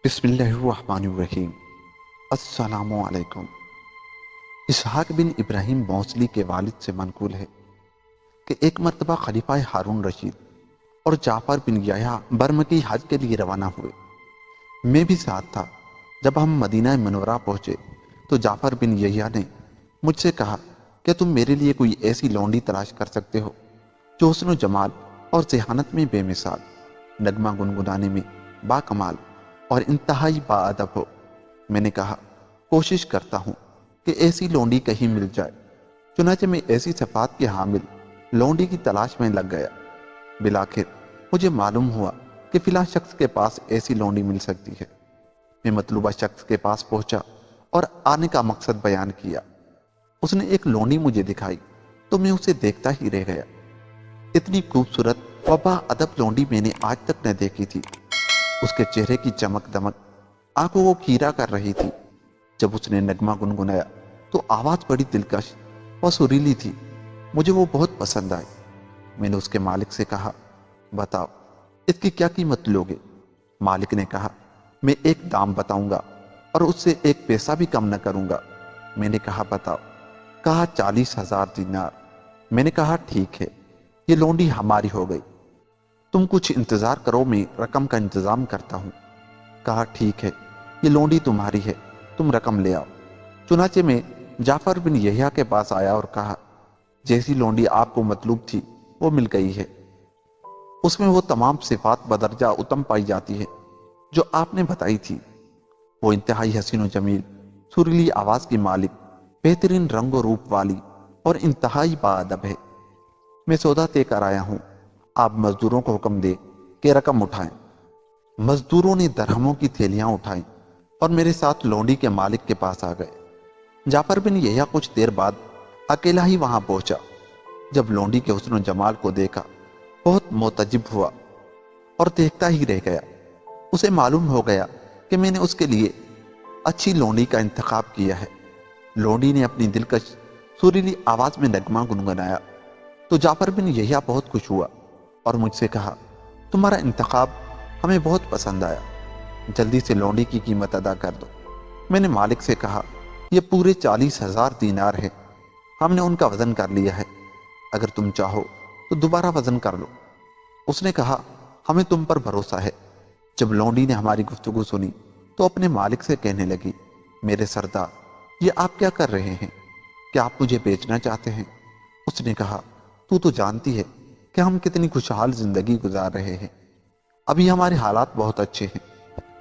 بسم اللہ الرحمن الرحیم۔ السلام علیکم۔ اسحاق بن ابراہیم موصلی کے والد سے منقول ہے کہ ایک مرتبہ خلیفہ ہارون رشید اور جعفر بن یحییٰ برمکی حج کے لیے روانہ ہوئے۔ میں بھی ساتھ تھا۔ جب ہم مدینہ منورہ پہنچے تو جعفر بن یحییٰ نے مجھ سے کہا کہ تم میرے لیے کوئی ایسی لونڈی تلاش کر سکتے ہو جو حسن و جمال اور ذہانت میں بے مثال، نغمہ گنگنانے میں با کمال اور انتہائی باادب ہو۔ میں نے کہا کوشش کرتا ہوں کہ ایسی لونڈی کہیں مل جائے۔ چنانچہ میں ایسی صفات کے حامل لونڈی کی تلاش میں لگ گیا۔ بالآخر مجھے معلوم ہوا کہ فلاں شخص کے پاس ایسی لونڈی مل سکتی ہے۔ میں مطلوبہ شخص کے پاس پہنچا اور آنے کا مقصد بیان کیا۔ اس نے ایک لونڈی مجھے دکھائی تو میں اسے دیکھتا ہی رہ گیا۔ اتنی خوبصورت و باادب لونڈی میں نے آج تک نہ دیکھی تھی۔ اس کے چہرے کی چمک دمک آنکھوں کو کھیرا کر رہی تھی۔ جب اس نے نغمہ گنگنایا تو آواز بڑی دلکش و سریلی تھی۔ مجھے وہ بہت پسند آئی۔ میں نے اس کے مالک سے کہا بتاؤ اس کی کیا قیمت لوگے؟ مالک نے کہا میں ایک دام بتاؤں گا اور اس سے ایک پیسہ بھی کم نہ کروں گا۔ میں نے کہا بتاؤ؟ کہا 40,000 دینار۔ میں نے کہا ٹھیک ہے، یہ لونڈی ہماری ہو گئی۔ تم کچھ انتظار کرو، میں رقم کا انتظام کرتا ہوں۔ کہا ٹھیک ہے، یہ لونڈی تمہاری ہے، تم رقم لے آؤ۔ چنانچہ میں جعفر بن یحییٰ کے پاس آیا اور کہا جیسی لونڈی آپ کو مطلوب تھی وہ مل گئی ہے۔ اس میں وہ تمام صفات بدرجہ اتم پائی جاتی ہے جو آپ نے بتائی تھی۔ وہ انتہائی حسین و جمیل، سریلی آواز کی مالک، بہترین رنگ و روپ والی اور انتہائی باادب ہے۔ میں سودا طے کر آیا ہوں، آپ مزدوروں کو حکم دے کہ رقم اٹھائیں۔ مزدوروں نے درہموں کی تھیلیاں اٹھائیں اور میرے ساتھ لونڈی کے مالک کے پاس آ گئے۔ جعفر بن یحییٰ کچھ دیر بعد اکیلا ہی وہاں پہنچا۔ جب لونڈی کے حسن و جمال کو دیکھا بہت معتجب ہوا اور دیکھتا ہی رہ گیا۔ اسے معلوم ہو گیا کہ میں نے اس کے لیے اچھی لونڈی کا انتخاب کیا ہے۔ لونڈی نے اپنی دلکش سریلی آواز میں نغمہ گنگنایا تو جعفر بن یحییٰ بہت خوش ہوا اور مجھ سے کہا تمہارا انتخاب ہمیں بہت پسند آیا، جلدی سے لونڈی کی قیمت ادا کر دو۔ میں نے مالک سے کہا یہ پورے 40,000 دینار ہے، ہم نے ان کا وزن کر لیا ہے، اگر تم چاہو تو دوبارہ وزن کر لو۔ اس نے کہا ہمیں تم پر بھروسہ ہے۔ جب لونڈی نے ہماری گفتگو سنی تو اپنے مالک سے کہنے لگی میرے سردار، یہ آپ کیا کر رہے ہیں؟ کیا آپ مجھے بیچنا چاہتے ہیں؟ اس نے کہا تو جانتی ہے کہ ہم کتنی خوشحال زندگی گزار رہے ہیں۔ ابھی ہمارے حالات بہت اچھے ہیں،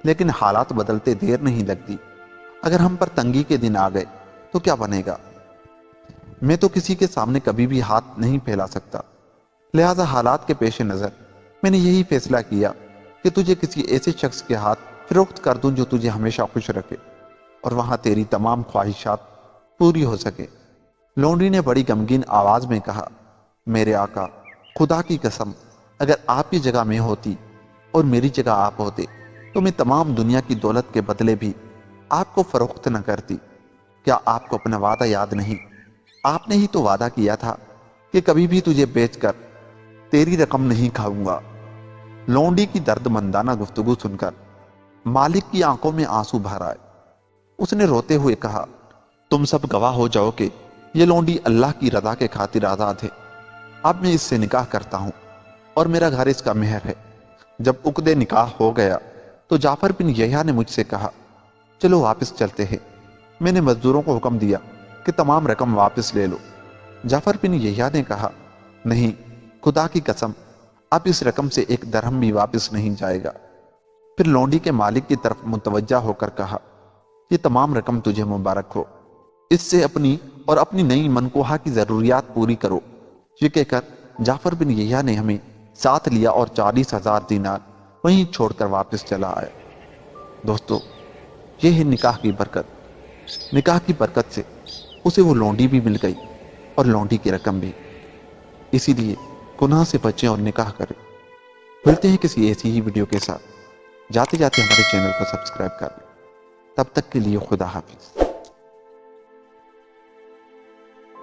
لیکن حالات بدلتے دیر نہیں لگتی۔ اگر ہم پر تنگی کے دن آ گئے تو کیا بنے گا؟ میں تو کسی کے سامنے کبھی بھی ہاتھ نہیں پھیلا سکتا، لہذا حالات کے پیش نظر میں نے یہی فیصلہ کیا کہ تجھے کسی ایسے شخص کے ہاتھ فروخت کر دوں جو تجھے ہمیشہ خوش رکھے اور وہاں تیری تمام خواہشات پوری ہو سکے۔ لونڈی نے بڑی غمگین آواز میں کہا میرے آقا، خدا کی قسم، اگر آپ کی جگہ میں ہوتی اور میری جگہ آپ ہوتے تو میں تمام دنیا کی دولت کے بدلے بھی آپ کو فروخت نہ کرتی۔ کیا آپ کو اپنا وعدہ یاد نہیں؟ آپ نے ہی تو وعدہ کیا تھا کہ کبھی بھی تجھے بیچ کر تیری رقم نہیں کھاؤں گا۔ لونڈی کی درد مندانہ گفتگو سن کر مالک کی آنکھوں میں آنسو بھر آئے۔ اس نے روتے ہوئے کہا تم سب گواہ ہو جاؤ کہ یہ لونڈی اللہ کی رضا کے خاطر آزاد ہے۔ اب میں اس سے نکاح کرتا ہوں اور میرا گھر اس کا مہر ہے۔ جب عقد نکاح ہو گیا تو جعفر بن یحییٰ نے مجھ سے کہا چلو واپس چلتے ہیں۔ میں نے مزدوروں کو حکم دیا کہ تمام رقم واپس لے لو۔ جعفر بن یحییٰ نے کہا نہیں، خدا کی قسم، اب اس رقم سے ایک درہم بھی واپس نہیں جائے گا۔ پھر لونڈی کے مالک کی طرف متوجہ ہو کر کہا یہ تمام رقم تجھے مبارک ہو، اس سے اپنی اور اپنی نئی منکوحہ کی ضروریات پوری کرو۔ یہ کہہ کر جعفر بن یحییٰ نے ہمیں ساتھ لیا اور 40,000 دینار وہیں چھوڑ کر واپس چلا آیا۔ دوستو، یہ ہے نکاح کی برکت۔ نکاح کی برکت سے اسے وہ لونڈی بھی مل گئی اور لونڈی کی رقم بھی۔ اسی لیے گناہ سے بچیں اور نکاح کریں۔ ملتے ہیں کسی ایسی ہی ویڈیو کے ساتھ۔ جاتے جاتے ہمارے چینل کو سبسکرائب کر لیں۔ تب تک کے لیے خدا حافظ۔